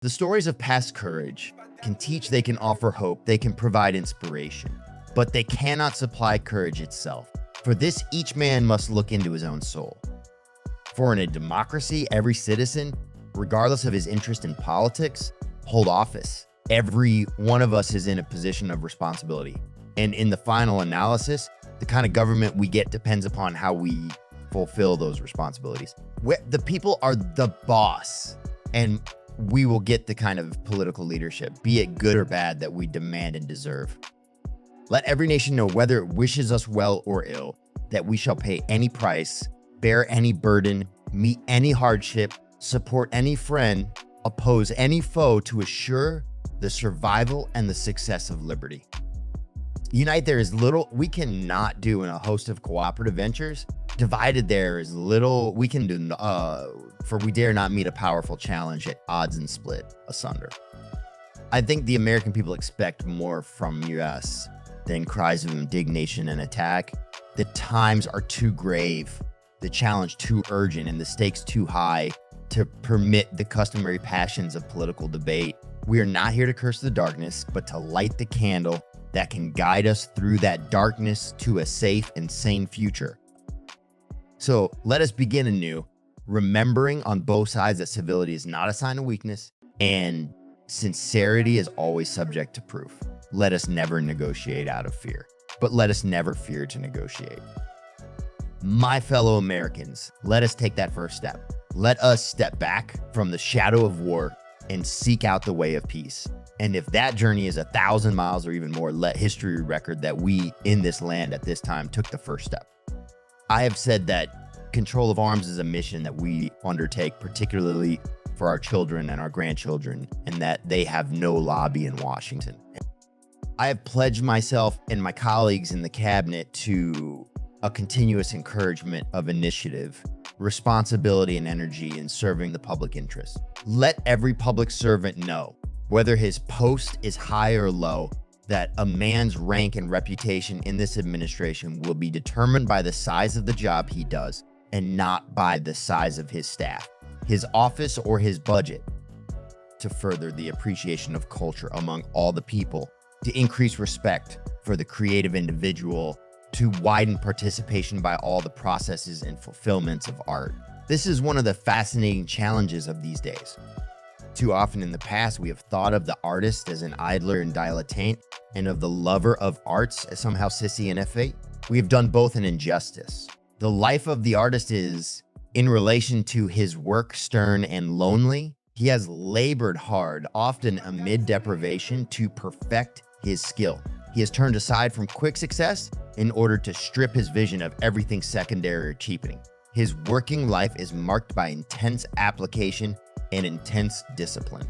The stories of past courage can teach, they can offer hope, they can provide inspiration, but they cannot supply courage itself. For this, each man must look into his own soul. For in a democracy, every citizen, regardless of his interest in politics, hold office. Every one of us is in a position of responsibility. And in the final analysis, the kind of government we get depends upon how we fulfill those responsibilities. The people are the boss, and we will get the kind of political leadership, be it good or bad, that we demand and deserve. Let every nation know, whether it wishes us well or ill, that we shall pay any price, bear any burden, meet any hardship, support any friend, oppose any foe, to assure the survival and the success of liberty. Unite, there is little we cannot do in a host of cooperative ventures. Divided, there is little we can do, for we dare not meet a powerful challenge at odds and split asunder. I think the American people expect more from us than cries of indignation and attack. The times are too grave, the challenge too urgent, and the stakes too high to permit the customary passions of political debate. We are not here to curse the darkness, but to light the candle that can guide us through that darkness to a safe and sane future. So let us begin anew, remembering on both sides that civility is not a sign of weakness and sincerity is always subject to proof. Let us never negotiate out of fear, but let us never fear to negotiate. My fellow Americans, let us take that first step. Let us step back from the shadow of war and seek out the way of peace. And if that journey is 1,000 miles or even more, let history record that we in this land at this time took the first step. I have said that control of arms is a mission that we undertake, particularly for our children and our grandchildren, and that they have no lobby in Washington. I have pledged myself and my colleagues in the cabinet to a continuous encouragement of initiative, responsibility, and energy in serving the public interest. Let every public servant know, whether his post is high or low, that a man's rank and reputation in this administration will be determined by the size of the job he does and not by the size of his staff, his office, or his budget. To further the appreciation of culture among all the people, to increase respect for the creative individual, to widen participation by all the processes and fulfillments of art. This is one of the fascinating challenges of these days. Too often in the past, we have thought of the artist as an idler and dilettante, and of the lover of arts as somehow sissy and effete. We have done both an injustice. The life of the artist is, in relation to his work, stern and lonely. He has labored hard, often amid deprivation, to perfect his skill. He has turned aside from quick success in order to strip his vision of everything secondary or cheapening. His working life is marked by intense application and intense discipline.